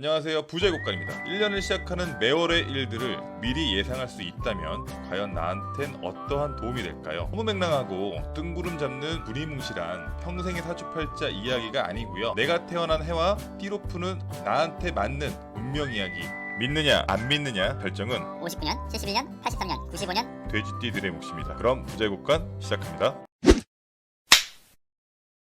안녕하세요, 부자국간입니다. 1년을 시작하는 매월의 일들을 미리 예상할 수 있다면 과연 나한텐 어떠한 도움이 될까요? 허무맹랑하고 뜬구름 잡는 무리뭉실한 평생의 사주팔자 이야기가 아니고요, 내가 태어난 해와 띠로 푸는 나한테 맞는 운명 이야기. 믿느냐 안 믿느냐 결정은 59년, 71년, 83년, 95년 돼지띠들의 몫입니다. 그럼 부자국간 시작합니다.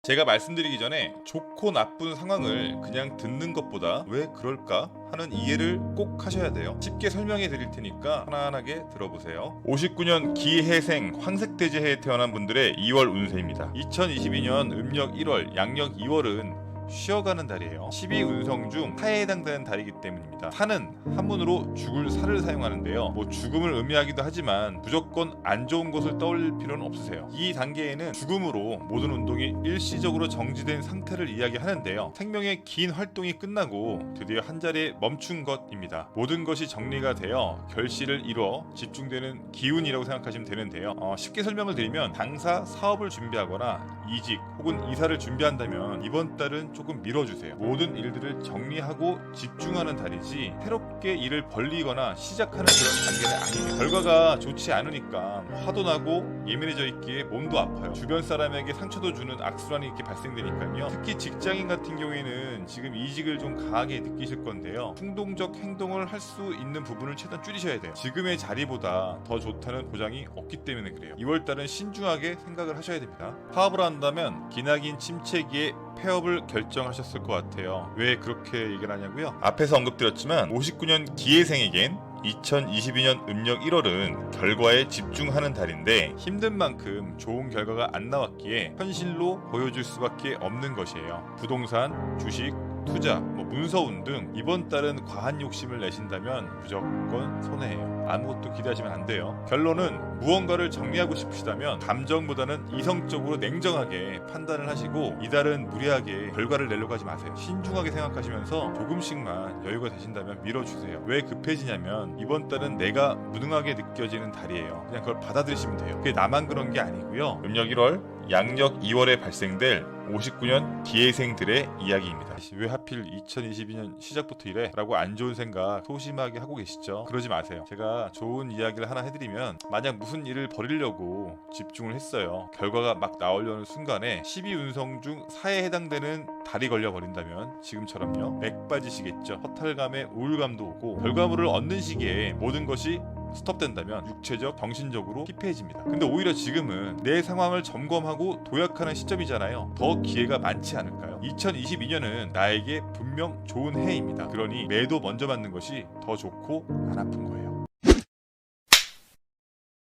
제가 말씀드리기 전에 좋고 나쁜 상황을 그냥 듣는 것보다 왜 그럴까 하는 이해를 꼭 하셔야 돼요. 쉽게 설명해 드릴 테니까 편안하게 들어보세요. 59년 기해생 황색돼지해에 태어난 분들의 2월 운세입니다. 2022년 음력 1월, 양력 2월은 쉬어가는 달이에요. 12운성 중 사에 해당되는 달이기 때문입니다. 사는 한문으로 죽을 사를 사용하는데요, 죽음을 의미하기도 하지만 무조건 안 좋은 것을 떠올릴 필요는 없으세요. 이 단계에는 죽음으로 모든 운동이 일시적으로 정지된 상태를 이야기하는데요, 생명의 긴 활동이 끝나고 드디어 한자리에 멈춘 것입니다. 모든 것이 정리가 되어 결실을 이뤄 집중되는 기운이라고 생각하시면 되는데요, 쉽게 설명을 드리면 당사 사업을 준비하거나 이직 혹은 이사를 준비한다면 이번 달은 조금 밀어주세요. 모든 일들을 정리하고 집중하는 달이지 새롭게 일을 벌리거나 시작하는 그런 단계는 아니에요. 결과가 좋지 않으니까 화도 나고 예민해져 있기에 몸도 아파요. 주변 사람에게 상처도 주는 악순환이 이렇게 발생되니까요. 특히 직장인 같은 경우에는 지금 이직을 좀 강하게 느끼실 건데요, 충동적 행동을 할 수 있는 부분을 최대한 줄이셔야 돼요. 지금의 자리보다 더 좋다는 보장이 없기 때문에 그래요. 2월달은 신중하게 생각을 하셔야 됩니다. 파업을 한다면 기나긴 침체기에 폐업을 결정하셨을 것 같아요. 왜 그렇게 얘기를 하냐고요? 앞에서 언급드렸지만 59년 기해생에겐 2022년 음력 1월은 결과에 집중하는 달인데 힘든 만큼 좋은 결과가 안 나왔기에 현실로 보여줄 수밖에 없는 것이에요. 부동산, 주식, 투자, 문서운 등 이번 달은 과한 욕심을 내신다면 무조건 손해예요. 아무것도 기대하시면 안 돼요. 결론은 무언가를 정리하고 싶으시다면 감정보다는 이성적으로 냉정하게 판단을 하시고 이달은 무리하게 결과를 내려고 하지 마세요. 신중하게 생각하시면서 조금씩만 여유가 되신다면 밀어주세요. 왜 급해지냐면 이번 달은 내가 무능하게 느껴지는 달이에요. 그냥 그걸 받아들이시면 돼요. 그게 나만 그런 게 아니고요, 음력 1월 양력 2월에 발생될 59년 기해생들의 이야기입니다. 왜 하필 2022년 시작부터 이래? 라고 안 좋은 생각 소심하게 하고 계시죠? 그러지 마세요. 제가 좋은 이야기를 하나 해드리면, 만약 무슨 일을 벌이려고 집중을 했어요. 결과가 막 나오려는 순간에 12운성 중 사에 해당되는 달이 걸려버린다면 지금처럼요, 맥 빠지시겠죠. 허탈감에 우울감도 오고 결과물을 얻는 시기에 모든 것이 스톱된다면 육체적, 정신적으로 피폐해집니다. 근데 오히려 지금은 내 상황을 점검하고 도약하는 시점이잖아요. 더 기회가 많지 않을까요? 2022년은 나에게 분명 좋은 해입니다. 그러니 매도 먼저 맞는 것이 더 좋고 안 아픈 거예요.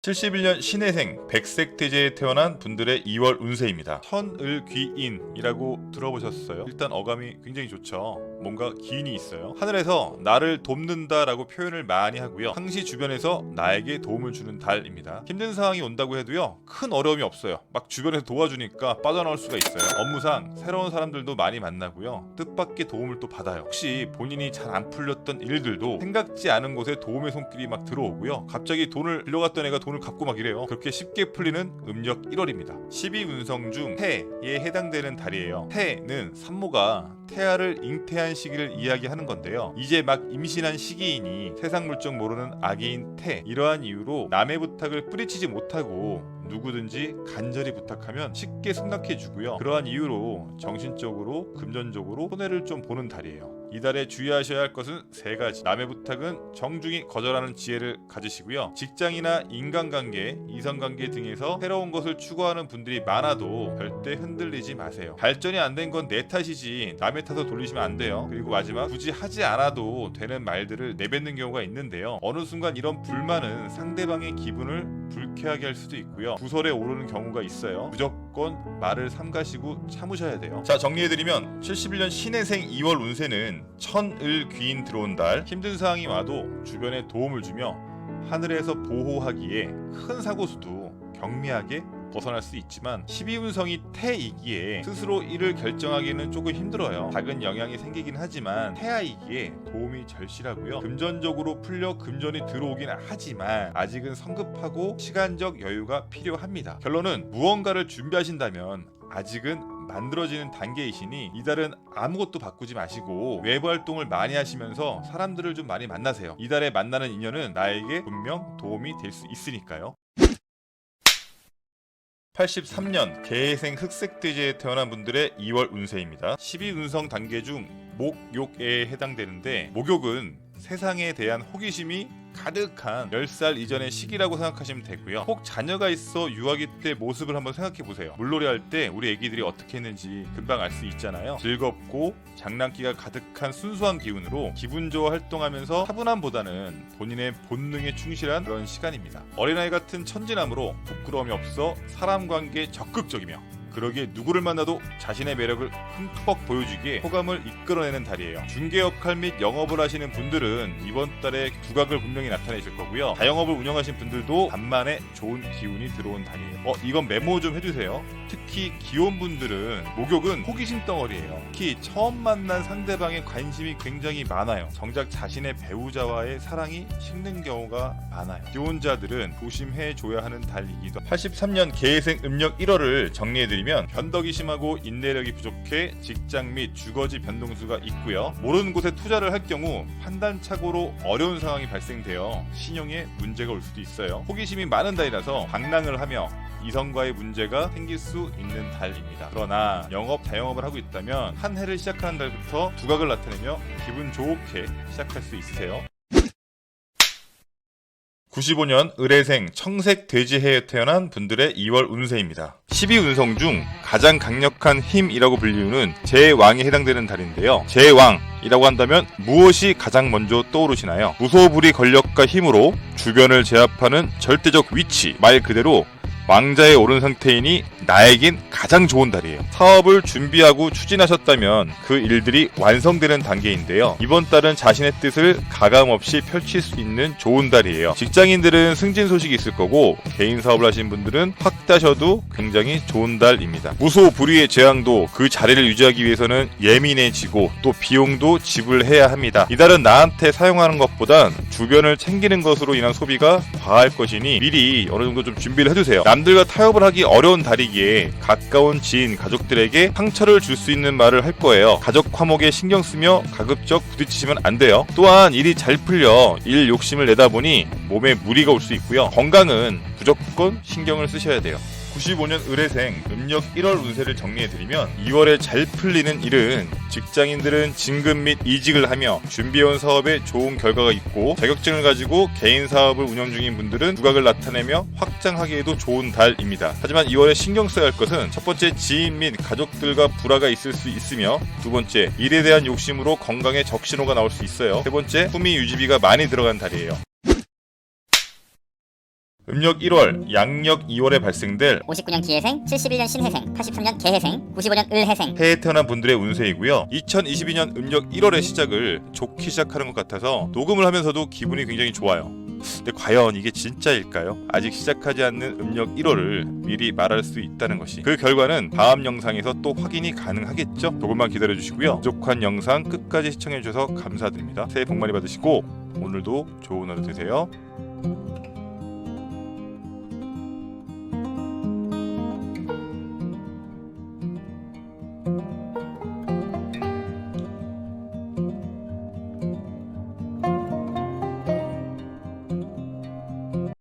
71년 신해생 백색돼지에 태어난 분들의 2월 운세입니다. 천을귀인이라고 들어보셨어요? 일단 어감이 굉장히 좋죠. 뭔가 기인이 있어요. 하늘에서 나를 돕는다라고 표현을 많이 하고요, 상시 주변에서 나에게 도움을 주는 달입니다. 힘든 상황이 온다고 해도요, 큰 어려움이 없어요. 막 주변에서 도와주니까 빠져나올 수가 있어요. 업무상 새로운 사람들도 많이 만나고요, 뜻밖의 도움을 또 받아요. 혹시 본인이 잘 안 풀렸던 일들도 생각지 않은 곳에 도움의 손길이 막 들어오고요, 갑자기 돈을 빌려갔던 애가 돈을 갚고 막 이래요. 그렇게 쉽게 풀리는 음력 1월입니다. 12운성 중 태에 해당되는 달이에요. 태는 산모가 태아를 잉태한 시기를 이야기하는 건데요, 이제 막 임신한 시기이니 세상 물정 모르는 아기인 태, 이러한 이유로 남의 부탁을 뿌리치지 못하고 누구든지 간절히 부탁하면 쉽게 승낙해주고요, 그러한 이유로 정신적으로 금전적으로 손해를 좀 보는 달이에요. 이달에 주의하셔야 할 것은 3가지. 남의 부탁은 정중히 거절하는 지혜를 가지시고요, 직장이나 인간관계, 이성관계 등에서 새로운 것을 추구하는 분들이 많아도 절대 흔들리지 마세요. 발전이 안 된 건 내 탓이지 남의 탓을 돌리시면 안 돼요. 그리고 마지막, 굳이 하지 않아도 되는 말들을 내뱉는 경우가 있는데요, 어느 순간 이런 불만은 상대방의 기분을 불쾌하게 할 수도 있고요, 구설에 오르는 경우가 있어요. 무조건 말을 삼가시고 참으셔야 돼요. 자, 정리해드리면 71년 신해생 2월 운세는 천을귀인 들어온 달, 힘든 상황이 와도 주변에 도움을 주며 하늘에서 보호하기에 큰 사고 수도 경미하게 벗어날 수 있지만 12운성이 태이기에 스스로 일을 결정하기는 조금 힘들어요. 작은 영향이 생기긴 하지만 태아이기에 도움이 절실하고요, 금전적으로 풀려 금전이 들어오긴 하지만 아직은 성급하고 시간적 여유가 필요합니다. 결론은 무언가를 준비하신다면 아직은 만들어지는 단계이시니 이달은 아무것도 바꾸지 마시고 외부 활동을 많이 하시면서 사람들을 좀 많이 만나세요. 이달에 만나는 인연은 나에게 분명 도움이 될 수 있으니까요. 83년 개해생 흑색돼지에 태어난 분들의 2월 운세입니다. 12운성 단계 중 목욕에 해당되는데, 목욕은 세상에 대한 호기심이 가득한 10살 이전의 시기라고 생각하시면 되고요. 혹 자녀가 있어 유아기 때 모습을 한번 생각해 보세요. 물놀이 할 때 우리 애기들이 어떻게 했는지 금방 알 수 있잖아요. 즐겁고 장난기가 가득한 순수한 기운으로 기분 좋아 활동하면서 차분함보다는 본인의 본능에 충실한 그런 시간입니다. 어린아이 같은 천진함으로 부끄러움이 없어 사람 관계에 적극적이며, 그러기에 누구를 만나도 자신의 매력을 흠뻑 보여주기에 호감을 이끌어내는 달이에요. 중개 역할 및 영업을 하시는 분들은 이번 달에 두각을 분명히 나타내실 거고요. 자영업을 운영하신 분들도 간만에 좋은 기운이 들어온 달이에요. 이건 메모 좀 해주세요. 특히 기혼분들은 목욕은 호기심 덩어리예요. 특히 처음 만난 상대방의 관심이 굉장히 많아요. 정작 자신의 배우자와의 사랑이 식는 경우가 많아요. 기혼자들은 조심해줘야 하는 달이기도. 83년 개해생 음력 1월을 정리해드리면, 변덕이 심하고 인내력이 부족해 직장 및 주거지 변동수가 있고요. 모르는 곳에 투자를 할 경우 판단착오로 어려운 상황이 발생되어 신용에 문제가 올 수도 있어요. 호기심이 많은 달이라서 방랑을 하며 이성과의 문제가 생길 수 있는 달입니다. 그러나 영업, 자영업을 하고 있다면 한 해를 시작하는 달부터 두각을 나타내며 기분 좋게 시작할 수 있으세요. 95년 을해생 청색 돼지해에 태어난 분들의 2월 운세입니다. 12운성 중 가장 강력한 힘이라고 불리우는 제왕에 해당되는 달인데요. 제왕이라고 한다면 무엇이 가장 먼저 떠오르시나요? 무소불위 권력과 힘으로 주변을 제압하는 절대적 위치, 말 그대로 왕자에 오른 상태이니 나에겐 가장 좋은 달이에요. 사업을 준비하고 추진하셨다면 그 일들이 완성되는 단계인데요. 이번 달은 자신의 뜻을 가감없이 펼칠 수 있는 좋은 달이에요. 직장인들은 승진 소식이 있을 거고, 개인 사업을 하시는 분들은 확 따셔도 굉장히 좋은 달입니다. 무소불위의 재앙도 그 자리를 유지하기 위해서는 예민해지고 또 비용도 지불해야 합니다. 이 달은 나한테 사용하는 것보단 주변을 챙기는 것으로 인한 소비가 과할 것이니 미리 어느 정도 좀 준비를 해두세요. 남들과 타협을 하기 어려운 달이기에 가까운 지인, 가족들에게 상처를 줄 수 있는 말을 할 거예요. 가족 화목에 신경 쓰며 가급적 부딪히시면 안 돼요. 또한 일이 잘 풀려 일 욕심을 내다 보니 몸에 무리가 올 수 있고요. 건강은 무조건 신경을 쓰셔야 돼요. 95년 을해생 음력 1월 운세를 정리해드리면, 2월에 잘 풀리는 일은 직장인들은 진급 및 이직을 하며 준비해온 사업에 좋은 결과가 있고, 자격증을 가지고 개인 사업을 운영 중인 분들은 두각을 나타내며 확장하기에도 좋은 달입니다. 하지만 2월에 신경 써야 할 것은, 첫 번째 지인 및 가족들과 불화가 있을 수 있으며, 두 번째 일에 대한 욕심으로 건강에 적신호가 나올 수 있어요. 세 번째 품위 유지비가 많이 들어간 달이에요. 음력 1월, 양력 2월에 발생될 59년 기해생, 71년 신해생, 83년 개해생, 95년 을해생 해에 태어난 분들의 운세이고요. 2022년 음력 1월의 시작을 좋게 시작하는 것 같아서 녹음을 하면서도 기분이 굉장히 좋아요. 근데 과연 이게 진짜일까요? 아직 시작하지 않는 음력 1월을 미리 말할 수 있다는 것이, 그 결과는 다음 영상에서 또 확인이 가능하겠죠? 조금만 기다려주시고요. 부족한 영상 끝까지 시청해주셔서 감사드립니다. 새해 복 많이 받으시고 오늘도 좋은 하루 되세요.